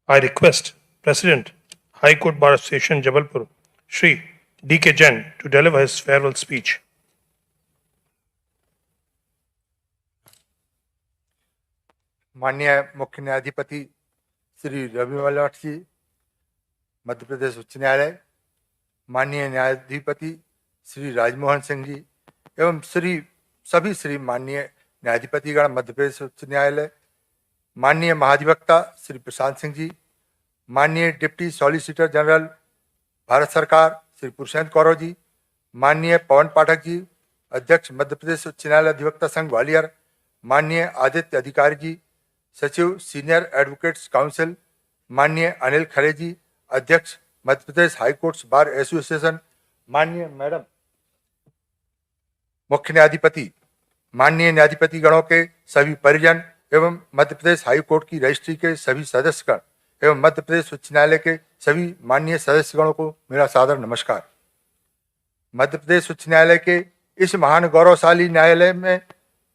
I request President, High Court Bar Association, Jabalpur, Shri D.K. Jain to deliver his farewell speech. माननीय मुख्य न्यायाधिपति श्री रविमल भट्ट जी, मध्य प्रदेश उच्च न्यायालय, माननीय न्यायाधिपति श्री राजमोहन सिंह जी एवं सभी श्री माननीय न्यायाधिपतिगण मध्य प्रदेश उच्च न्यायालय, माननीय महाधिवक्ता श्री प्रशांत सिंह जी, माननीय डिप्टी सॉलिसिटर जनरल भारत सरकार श्री पुरुषोत्तम कौरव जी, माननीय पवन पाठक जी, अध्यक्ष मध्य प्रदेश उच्च न्यायालय अधिवक्ता संघ ग्वालियर, माननीय आदित्य अधिकारी जी, सचिव सीनियर एडवोकेट्स काउंसिल, माननीय अनिल खरे जी, अध्यक्ष Madhya Pradesh high courts bar association, माननीय मैडम मुख्य न्यायाधिपति, माननीय न्यायाधिपति गणों के सभी परिजन एवं मध्य प्रदेश हाई कोर्ट की रजिस्ट्री के सभी सदस्यगण एवं मध्य प्रदेश उच्च न्यायालय के सभी माननीय सदस्यगणों को मेरा सादर नमस्कार। मध्य प्रदेश उच्च न्यायालय के इस महान गौरवशाली न्यायालय में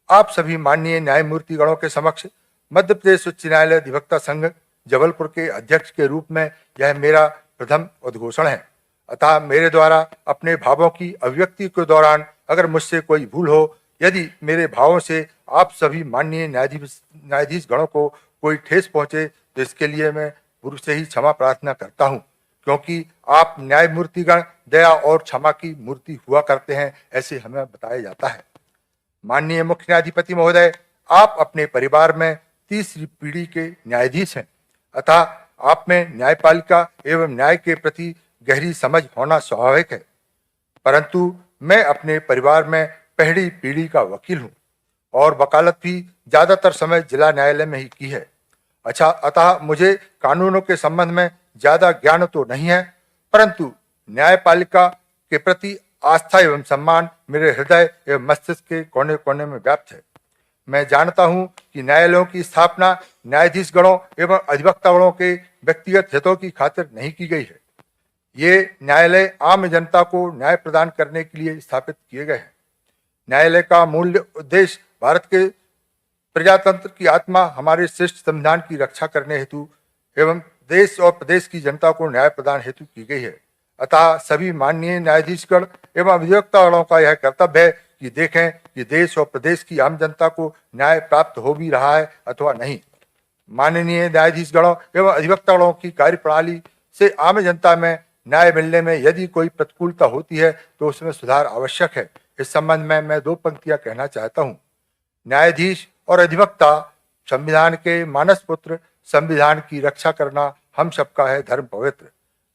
आप सभी माननीय न्यायमूर्ति गणों के समक्ष मध्य प्रदेश उच्च न्यायालय अधिवक्ता संघ जबलपुर के अध्यक्ष के रूप में यह मेरा प्रथम उद्घोषण है। अतः मेरे द्वारा अपने भावों की अभिव्यक्ति के दौरान अगर मुझसे कोई भूल हो, यदि मेरे भावों से आप सभी माननीय न्यायाधीश गणों को कोई ठेस पहुंचे, तो इसके लिए मैं पूर्व से ही क्षमा प्रार्थना करता हूं, क्योंकि आप न्यायमूर्तिगण दया और क्षमा की मूर्ति हुआ करते हैं, ऐसे हमें बताया जाता है। माननीय मुख्य न्यायाधिपति महोदय, आप अपने परिवार में तीसरी पीढ़ी के न्यायाधीश हैं, अतः आप में न्यायपालिका एवं न्याय के प्रति गहरी समझ होना स्वाभाविक है। परंतु मैं अपने परिवार में पहली पीढ़ी का वकील हूं और वकालत भी ज्यादातर समय जिला न्यायालय में ही की है। अच्छा, अतः मुझे कानूनों के संबंध में ज्यादा ज्ञान तो नहीं है, परंतु न्यायपालिका के प्रति आस्था एवं सम्मान मेरे हृदय एवं मस्तिष्क के कोने कोने में व्याप्त है। मैं जानता हूं कि न्यायालयों की स्थापना न्यायाधीश गणों एवं अधिवक्ता गणों के व्यक्तिगत हितों की खातिर नहीं की गई है। ये न्यायालय आम जनता को न्याय प्रदान करने के लिए स्थापित किए गए हैं। न्यायालय का मूल उद्देश्य भारत के प्रजातंत्र की आत्मा हमारे श्रेष्ठ संविधान की रक्षा करने हेतु एवं देश और प्रदेश की जनता को न्याय प्रदान हेतु की गई है। अतः सभी माननीय न्यायाधीशगण एवं अधिवक्तागणों का यह कर्तव्य है कि देखें कि देश और प्रदेश की आम जनता को न्याय प्राप्त हो भी रहा है अथवा नहीं। माननीय न्यायाधीशगणों एवं अधिवक्तागणों की कार्यप्रणाली से आम जनता में न्याय मिलने में यदि कोई प्रतिकूलता होती है तो उसमें सुधार आवश्यक है। इस संबंध में मैं दो पंक्तियां कहना चाहता हूं। न्यायाधीश और अधिवक्ता संविधान के मानस पुत्र, संविधान की रक्षा करना हम सबका है धर्म पवित्र।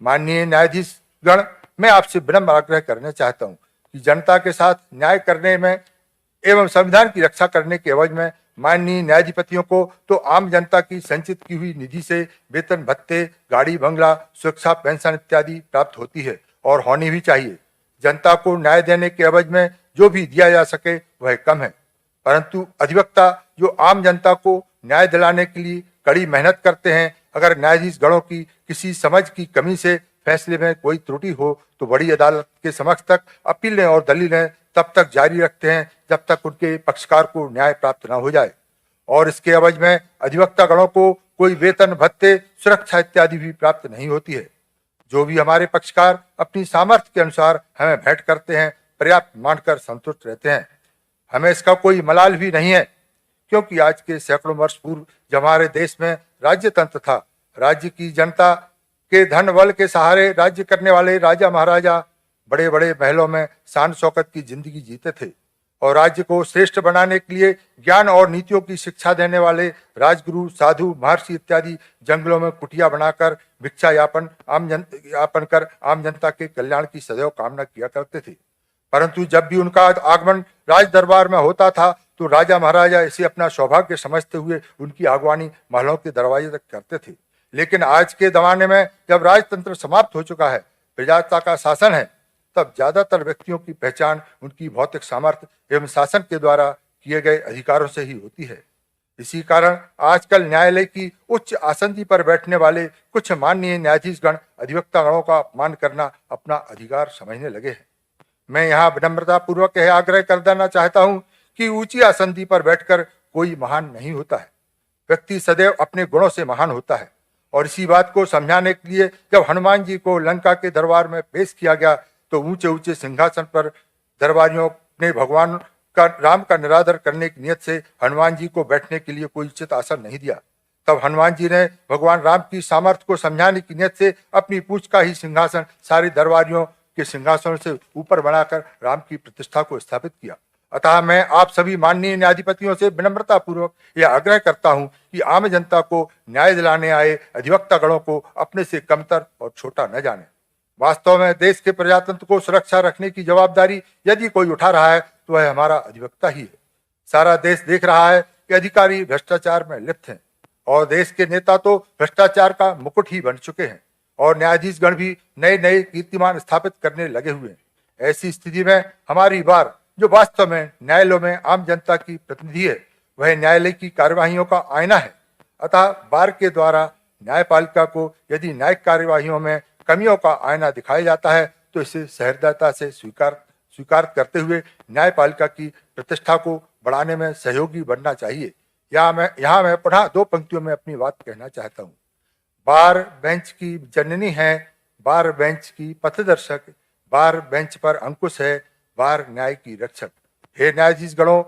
माननीय न्यायाधीश गण, मैं आपसे विनम्र आग्रह करना चाहता हूं कि जनता के साथ न्याय करने में एवं संविधान की रक्षा करने के एवज में माननीय न्यायाधिपतियों को तो आम जनता की संचित की हुई निधि से वेतन भत्ते, गाड़ी बंगला, सुरक्षा पेंशन इत्यादि प्राप्त होती है और होनी भी चाहिए। जनता को न्याय देने के एवज में जो भी दिया जा सके वह कम है, परंतु अधिवक्ता जो आम जनता को न्याय दिलाने के लिए कड़ी मेहनत करते हैं, अगर न्यायाधीश गणों की किसी समझ की कमी से फैसले में कोई त्रुटि हो तो बड़ी अदालत के समक्ष तक अपीलें और दलीलें तब तक जारी रखते हैं जब तक उनके पक्षकार को न्याय प्राप्त न हो जाए। और इसके एवज में अधिवक्ता गणों को कोई वेतन भत्ते, सुरक्षा इत्यादि भी प्राप्त नहीं होती है। जो भी हमारे पक्षकार अपनी सामर्थ्य के अनुसार हमें भेंट करते हैं, पर्याप्त मानकर संतुष्ट रहते हैं। हमें इसका कोई मलाल भी नहीं है, क्योंकि आज के सैकड़ों वर्ष पूर्व जब हमारे देश में राज्य तंत्र था, राज्य की जनता के धन बल के सहारे राज्य करने वाले राजा महाराजा बड़े बड़े महलों में शान शौकत की जिंदगी जीते थे और राज्य को श्रेष्ठ बनाने के लिए ज्ञान और नीतियों की शिक्षा देने वाले राजगुरु, साधु, महर्षि इत्यादि जंगलों में कुटिया बनाकर भिक्षा यापन कर आम जनता के कल्याण की सदैव कामना किया करते थे। परंतु जब भी उनका आगमन राज दरबार में होता था तो राजा महाराजा इसे अपना सौभाग्य समझते हुए उनकी आगवानी महलों के दरवाजे तक करते थे। लेकिन आज के जमाने में जब राजतंत्र समाप्त हो चुका है, प्रजासत्ता का शासन है, तब ज्यादातर व्यक्तियों की पहचान उनकी भौतिक सामर्थ्य एवं शासन के द्वारा किए गए अधिकारों से ही होती है। इसी कारण आजकल न्यायालय की उच्च आसंदी पर बैठने वाले कुछ माननीय न्यायाधीशगण अधिवक्ता गणों का अपमान करना अपना अधिकार समझने लगे हैं। मैं यहाँ विनम्रता पूर्वक यह आग्रह कर देना चाहता हूँ कि ऊंची आसंदी पर बैठकर कोई महान नहीं होता है। व्यक्ति सदैव अपने गुणों से महान होता है और इसी बात को समझाने के लिए जब हनुमान जी को लंका के दरबार में पेश किया गया तो ऊंचे ऊंचे सिंहासन पर दरबारियों ने भगवान का राम का निरादर करने की नियत से हनुमान जी को बैठने के लिए कोई उचित आसन नहीं दिया। तब हनुमान जी ने भगवान राम की सामर्थ्य को समझाने की नियत से अपनी पूंछ का ही सिंहासन सारे दरबारियों के सिंहासनों से ऊपर बढ़ाकर राम की प्रतिष्ठा को स्थापित किया। अतः मैं आप सभी माननीय न्यायाधिपतियों से विनम्रता पूर्वक यह आग्रह करता हूं कि आम जनता को न्याय दिलाने आए अधिवक्ता गणों को अपने से कमतर और छोटा न जाने। वास्तव में देश के प्रजातंत्र को सुरक्षा रखने की जवाबदारी यदि कोई उठा रहा है तो वह हमारा अधिवक्ता ही है। सारा देश देख रहा है कि अधिकारी भ्रष्टाचार में लिप्त हैं और देश के नेता तो भ्रष्टाचार का मुकुट ही बन चुके हैं और न्यायाधीश गण भी नए नए कीर्तिमान स्थापित करने लगे हुए हैं। ऐसी स्थिति में हमारी बार जो वास्तव में न्यायालयों में आम जनता की प्रतिनिधि है वह न्यायालय की कार्यवाहियों का आईना है। अतः बार के द्वारा न्यायपालिका को यदि न्यायिक कार्यवाहियों में कमियों का आईना दिखाया जाता है तो इसे सहृदयता से स्वीकार करते हुए न्यायपालिका की प्रतिष्ठा को बढ़ाने में सहयोगी बनना चाहिए। यहाँ मैं पुनः 2 पंक्तियों में अपनी बात कहना चाहता हूँ। बार बेंच की जननी है, बार बेंच की पथदर्शक, बार बेंच पर अंकुश है, बार न्याय की रक्षक। हे न्यायाधीश गणों,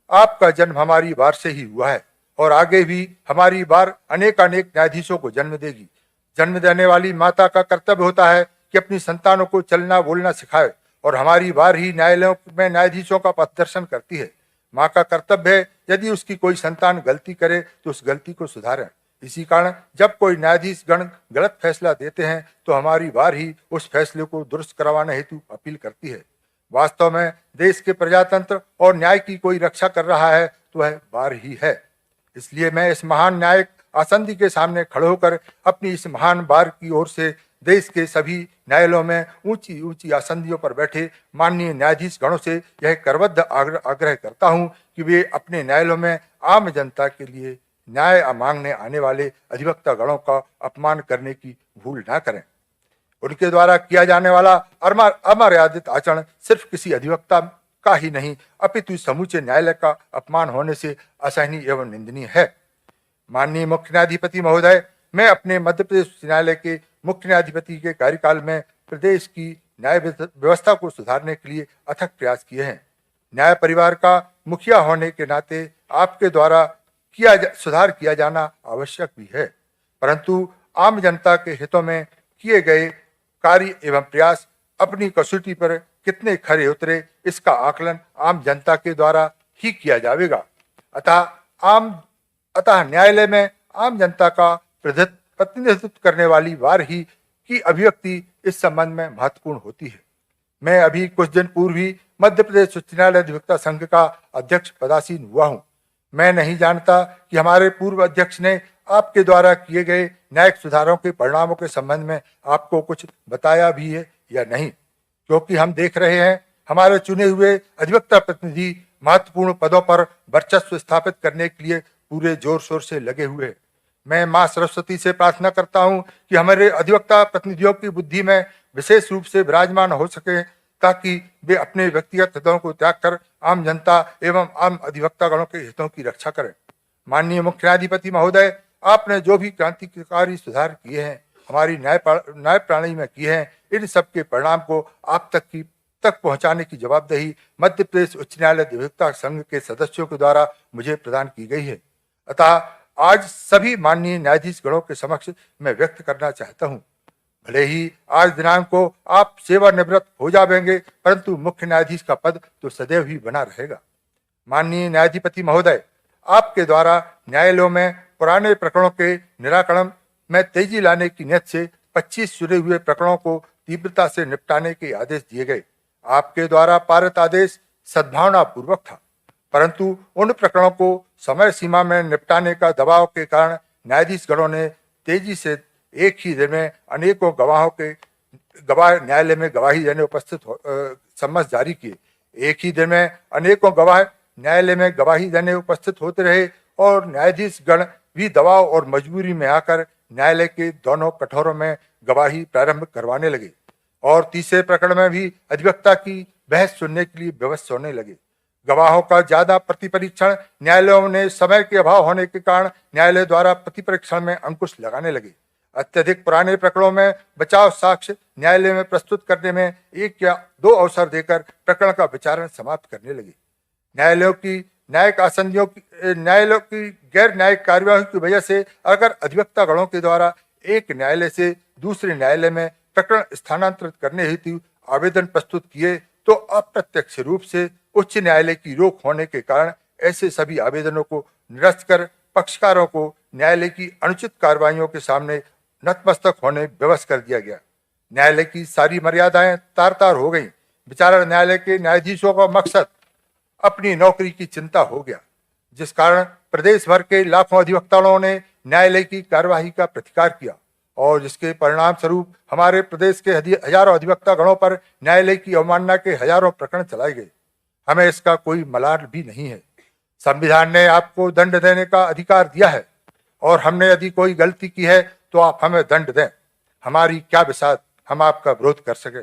आपका जन्म हमारी बार से ही हुआ है और आगे भी हमारी बार अनेक न्यायाधीशों को जन्म देगी। जन्म देने वाली माता का कर्तव्य होता है कि अपनी संतानों को चलना बोलना सिखाए और हमारी बार ही न्यायालयों में न्यायाधीशों का पथदर्शन करती है। माँ का कर्तव्य है यदि उसकी कोई संतान गलती करे तो उस गलती को सुधारें। इसी कारण जब कोई न्यायाधीश गण गलत फैसला देते हैं तो हमारी बार ही उस फैसले को दुरुस्त करवाने हेतु अपील करती है। वास्तव में देश के प्रजातंत्र और न्याय की कोई रक्षा कर रहा है तो वह बार ही है। इसलिए मैं इस महान न्यायिक आसंदी के सामने खड़े होकर अपनी इस महान बार की ओर से देश के सभी न्यायालयों में ऊंची ऊंची आसंदियों पर बैठे माननीय न्यायाधीश गणों से यह करबद्ध आग्रह करता हूं कि वे अपने न्यायालयों में आम जनता के लिए न्याय मांगने आने वाले अधिवक्ता गणों का अपमान करने की भूल न करें। उनके द्वारा किया जाने वाला अमर्यादित आचरण सिर्फ किसी अधिवक्ता का ही नहीं अपितु समूचे न्यायालय का अपमान होने से असहनीय एवं निंदनीय है। माननीय मुख्य न्यायाधिपति महोदय, मैं अपने मध्य प्रदेश उच्च न्यायालय के मुख्य न्यायाधिपति के कार्यकाल में प्रदेश की न्याय व्यवस्था को सुधारने के लिए अथक प्रयास किए हैं। न्याय परिवार का मुखिया होने के नाते आपके द्वारा सुधार किया जाना आवश्यक भी है, परंतु आम जनता के हितों में किए गए कार्य एवं प्रयास अपनी कसौटी पर कितने खरे उतरे इसका आकलन आम जनता के द्वारा ही किया जाएगा। अतः न्यायालय में आम जनता का प्रतिनिधित्व करने वाली बार ही की अभिव्यक्ति इस संबंध में महत्वपूर्ण होती है। मैं अभी कुछ दिन पूर्व ही मध्य प्रदेश उच्च न्यायालय अधिवक्ता संघ का अध्यक्ष पदासीन हुआ हूँ। मैं नहीं जानता कि हमारे पूर्व अध्यक्ष ने आपके द्वारा किए गए न्यायिक सुधारों के परिणामों के संबंध में आपको कुछ बताया भी है या नहीं, क्योंकि हम देख रहे हैं हमारे चुने हुए अधिवक्ता प्रतिनिधि महत्वपूर्ण पदों पर वर्चस्व स्थापित करने के लिए पूरे जोर शोर से लगे हुए हैं। मैं मां सरस्वती से प्रार्थना करता हूं कि हमारे अधिवक्ता प्रतिनिधियों की बुद्धि में विशेष रूप से विराजमान हो सके ताकि वे अपने व्यक्तिगत हितों को त्याग कर आम जनता एवं आम अधिवक्ता गणों के हितों की रक्षा करें। माननीय मुख्य न्यायाधिपति महोदय, आपने जो भी क्रांतिकारी सुधार किए हैं हमारी न्याय प्रणाली में किए हैं, इन सब के परिणाम को आप तक पहुंचाने की जवाबदेही मध्य प्रदेश उच्च न्यायालय अधिवक्ता संघ के सदस्यों के द्वारा मुझे प्रदान की गई है। अतः आज सभी माननीय न्यायाधीश गणों के समक्ष मैं व्यक्त करना चाहता हूं, भले ही आज दिनांक को आप सेवानिवृत्त हो जाएंगे, परंतु मुख्य न्यायाधीश का पद तो सदैव ही बना रहेगा। माननीय न्यायाधिपति महोदय, आपके द्वारा न्यायालयों में पुराने प्रकरणों के निराकरण में तेजी लाने की नियत से 25 जुड़े हुए प्रकरणों को तीव्रता से निपटाने के आदेश दिए गए। आपके द्वारा पारित आदेश सद्भावना पूर्वक था, परंतु उन प्रकरणों को समय सीमा में निपटाने का दबाव के कारण न्यायाधीश गणों ने तेजी से एक ही दिन में अनेकों गवाह न्यायालय में गवाही देने उपस्थित सम्मत जारी किए। एक ही दिन में अनेकों गवाह न्यायालय में गवाही देने उपस्थित होते रहे और न्यायाधीश गण भी दबाव और मजबूरी में आकर न्यायालय के दोनों कठोरों में गवाही प्रारंभ करवाने लगे और तीसरे प्रकरण में भी अधिवक्ता की बहस सुनने के लिए व्यवस्था होने लगे। गवाहों का ज्यादा प्रतिपरीक्षण न्यायालयों ने समय के अभाव होने के कारण न्यायालय द्वारा प्रतिपरीक्षण में अंकुश लगाने लगे। अत्यधिक पुराने प्रकरणों में बचाव साक्ष्य न्यायालय में प्रस्तुत करने में 1 या 2 अवसर देकर प्रकरण का विचारण समाप्त करने लगे। न्यायालयों की गैर न्यायिक कार्यवाही की वजह से अगर अधिवक्ता गणों के द्वारा एक न्यायालय से दूसरे न्यायालय में प्रकरण स्थानांतरित करने हेतु आवेदन प्रस्तुत किए तो अप्रत्यक्ष रूप से उच्च न्यायालय की रोक होने के कारण ऐसे सभी आवेदनों को निरस्त कर पक्षकारों को न्यायालय की अनुचित कार्रवाइयों के सामने नतमस्तक होने विवश कर दिया गया। न्यायालय की सारी मर्यादाएं तार-तार हो गईं। विचारण न्यायालय के न्यायाधीशों का मकसद अपनी नौकरी की चिंता हो गया, जिस कारण प्रदेश भर के लाखों अधिवक्ताओं ने न्यायालय की कार्यवाही का प्रतिकार किया और जिसके परिणाम स्वरूप हमारे प्रदेश के हजारों अधिवक्ता गणों पर न्यायालय की अवमानना के हजारों प्रकरण चलाए गए। हमें इसका कोई मलाल भी नहीं है। संविधान ने आपको दंड देने का अधिकार दिया है और हमने यदि कोई गलती की है तो आप हमें दंड दें। हमारी क्या बिसात हम आपका विरोध कर सके।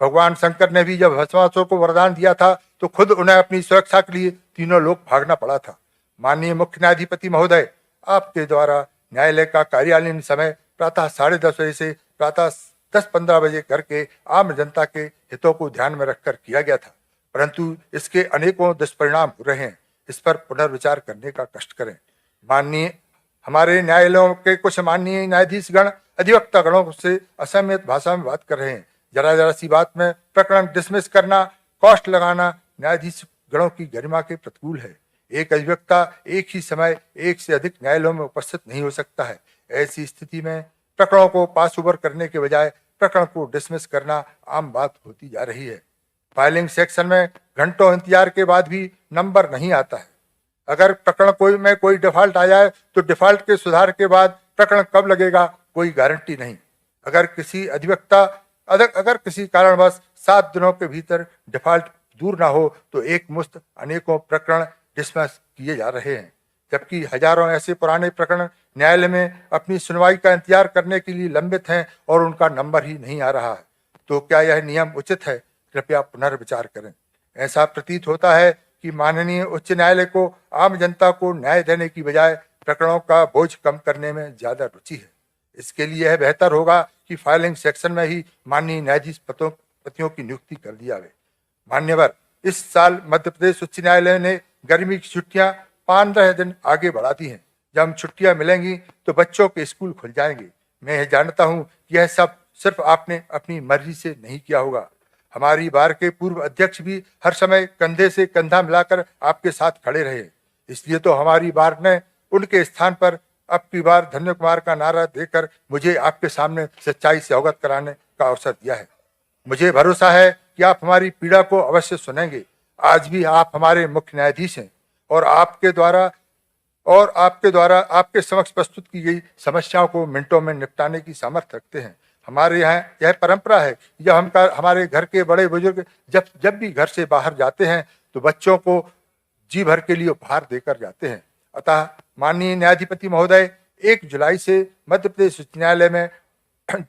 भगवान शंकर ने भी जब भस्मासुर को वरदान दिया था तो खुद उन्हें अपनी सुरक्षा के लिए तीनों लोग भागना पड़ा था। माननीय मुख्य न्यायाधिपति महोदय, आपके द्वारा न्यायालय का कार्यालयीन समय प्रातः 10:30 बजे से प्रातः 10:15 बजे करके आम जनता के हितों को ध्यान में रखकर किया गया था, परंतु इसके अनेकों दुष्परिणाम हो रहे हैं। इस पर पुनर्विचार करने का कष्ट करें। माननीय हमारे न्यायालयों के कुछ माननीय न्यायाधीशगण अधिवक्ता गणों से असहमत भाषा में बात कर रहे हैं। जरा सी बात में प्रकरण डिसमिस करना, कॉस्ट लगाना न्यायाधीश गणों की गरिमा के प्रतिकूल है। एक अधिवक्ता एक ही समय एक से अधिक न्यायालयों में उपस्थित नहीं हो सकता है। ऐसी स्थिति में प्रकरणों को पास ओवर करने के बजाय प्रकरण को डिसमिस करना आम बात होती जा रही है। फाइलिंग सेक्शन में घंटों इंतजार के बाद भी नंबर नहीं आता है। अगर प्रकरण में कोई डिफॉल्ट आ जाए तो डिफॉल्ट के सुधार के बाद प्रकरण कब लगेगा कोई गारंटी नहीं। अगर किसी कारणवश 7 दिनों के भीतर डिफॉल्ट दूर ना हो तो एक मुश्त अनेकों प्रकरण डिसमिस किए जा रहे हैं, जबकि हजारों ऐसे पुराने प्रकरण न्यायालय में अपनी सुनवाई का इंतजार करने के लिए लंबित हैं और उनका नंबर ही नहीं आ रहा है। तो क्या यह नियम उचित है? कृपया पुनर्विचार करें। ऐसा प्रतीत होता है कि माननीय उच्च न्यायालय को आम जनता को न्याय देने की बजाय प्रकरणों का बोझ कम करने में ज्यादा रुचि है। इसके लिए यह बेहतर होगा कि फाइलिंग सेक्शन में ही माननीय न्यायाधीश पतियों की नियुक्ति कर दी जाए। मान्यवर, इस साल मध्य प्रदेश उच्च न्यायालय ने गर्मी की छुट्टियां 15 दिन आगे बढ़ा दी हैं। जब छुट्टियां मिलेंगी तो बच्चों के स्कूल खुल जाएंगे। मैं यह जानता हूं कि यह सब सिर्फ आपने अपनी मर्जी से नहीं किया होगा। हमारी बार के पूर्व अध्यक्ष भी हर समय कंधे से कंधा मिलाकर आपके साथ खड़े रहे। इसलिए तो हमारी बार ने उनके स्थान पर अब की बार धन्य कुमार का नारा देकर मुझे आपके सामने सच्चाई से अवगत कराने का अवसर दिया है। मुझे भरोसा है कि आप हमारी पीड़ा को अवश्य सुनेंगे। आज भी आप हमारे मुख्य न्यायाधीश हैं और आपके द्वारा आपके समक्ष प्रस्तुत की गई समस्याओं को मिनटों में निपटाने की सामर्थ्य रखते हैं। हमारे यहाँ यह परंपरा है कि जब हमारे घर के बड़े बुजुर्ग जब भी घर से बाहर जाते हैं तो बच्चों को जी भर के लिए उपहार देकर जाते हैं। अतः माननीय न्यायाधिपति महोदय 1 जुलाई से मध्य प्रदेश उच्च न्यायालय में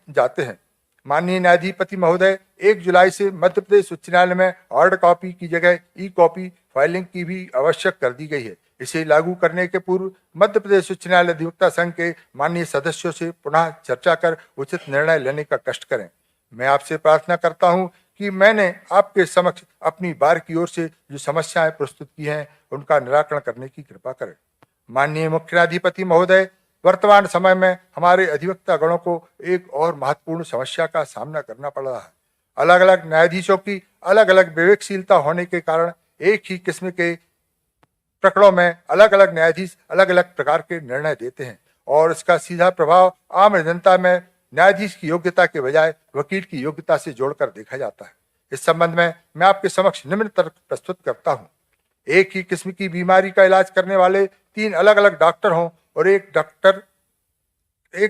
जाते हैं। माननीय न्यायाधिपति महोदय 1 जुलाई से मध्य प्रदेश उच्च न्यायालय में हार्ड कॉपी की जगह ई-कॉपी फाइलिंग की भी आवश्यक कर दी गई है। इसे लागू करने के पूर्व मध्य प्रदेश उच्च न्यायालय अधिवक्ता संघ के माननीय सदस्यों से पुनः चर्चा कर उचित निर्णय लेने का कष्ट करें। मैं आपसे प्रार्थना करता हूं कि मैंने आपके समक्ष अपनी बार की ओर से जो समस्याएं प्रस्तुत की हैं उनका निराकरण करने की कृपा करें। माननीय मुख्य न्यायाधिपति महोदय, वर्तमान समय में हमारे अधिवक्ता गणों को एक और महत्वपूर्ण समस्या का सामना करना पड़ रहा है। अलग अलग न्यायाधीशों की अलग अलग विवेकशीलता होने के कारण एक ही किस्म के प्रकरणों में अलग अलग न्यायाधीश अलग अलग प्रकार के निर्णय देते हैं और इसका सीधा प्रभाव आम जनता में न्यायाधीश की योग्यता के बजाय वकील की योग्यता से जोड़कर देखा जाता है। इस संबंध में मैं आपके समक्ष निम्न तर्क प्रस्तुत करता हूँ। एक ही किस्म की बीमारी का इलाज करने वाले 3 अलग अलग डॉक्टर हों और एक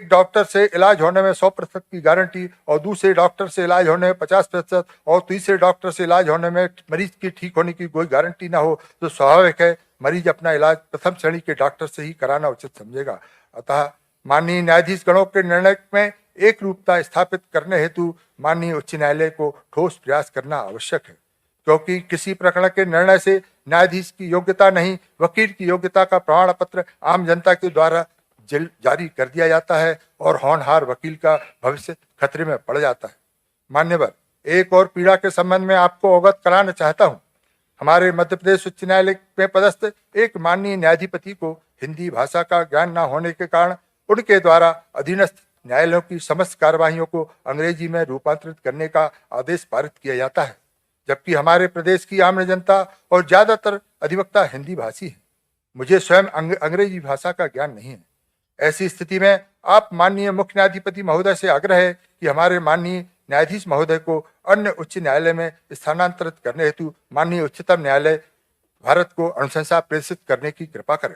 डॉक्टर से इलाज होने में 100% की गारंटी और दूसरे डॉक्टर से इलाज होने में 50% और तीसरे डॉक्टर से इलाज होने में मरीज की ठीक होने की कोई गारंटी ना हो तो स्वाभाविक है मरीज अपना इलाज प्रथम श्रेणी के डॉक्टर से ही कराना उचित समझेगा। अतः माननीय न्यायाधीश गणों के निर्णय में एक रूपता स्थापित करने हेतु माननीय उच्च न्यायालय को ठोस प्रयास करना आवश्यक है, क्योंकि किसी प्रकरण के निर्णय से न्यायाधीश की योग्यता नहीं, वकील की योग्यता का प्रमाण पत्र आम जनता के द्वारा जेल जारी कर दिया जाता है और होनहार वकील का भविष्य खतरे में पड़ जाता है। मान्यवर, एक और पीड़ा के संबंध में आपको अवगत कराना चाहता हूँ। हमारे मध्य प्रदेश उच्च न्यायालय में पदस्थ एक माननीय न्यायाधिपति को हिंदी भाषा का ज्ञान न होने के कारण उनके द्वारा अधीनस्थ न्यायालयों की समस्त कार्यवाहियों को अंग्रेजी में रूपांतरित करने का आदेश पारित किया जाता है, जबकि हमारे प्रदेश की आम जनता और ज्यादातर अधिवक्ता हिंदी भाषी है। मुझे स्वयं अंग्रेजी भाषा का ज्ञान नहीं है। ऐसी स्थिति में आप माननीय मुख्य न्यायाधिपति महोदय से आग्रह है कि हमारे माननीय न्यायाधीश महोदय को अन्य उच्च न्यायालय में स्थानांतरित करने हेतु माननीय उच्चतम न्यायालय भारत को अनुशंसा प्रेषित करने की कृपा करें।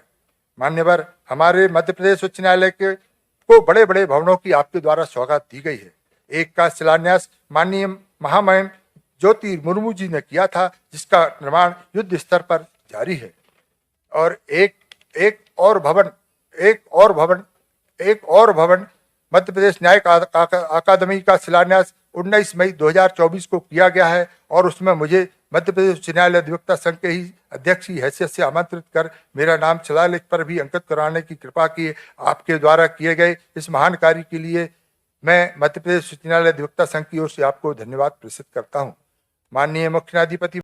मान्यवर, हमारे मध्य प्रदेश उच्च न्यायालय को बड़े बड़े भवनों की आपके द्वारा सौगात दी गई है। एक का शिलान्यास माननीय महामहिम ज्योति मुर्मू जी ने किया था, जिसका निर्माण युद्ध स्तर पर जारी है, और एक और भवन मध्य प्रदेश न्यायिक अकादमी का शिलान्यास 19 मई 2024 को किया गया है, और उसमें मुझे मध्य प्रदेश उच्च न्यायालय अधिवक्ता संघ के ही अध्यक्ष की हैसियत से आमंत्रित कर मेरा नाम शिलालेख पर भी अंकित कराने की कृपा की। आपके द्वारा किए गए इस महान कार्य के लिए मैं मध्य प्रदेश उच्च न्यायालय अधिवक्ता संघ की ओर से आपको धन्यवाद प्रेषित करता हूँ। माननीय मुख्य न्यायाधिपति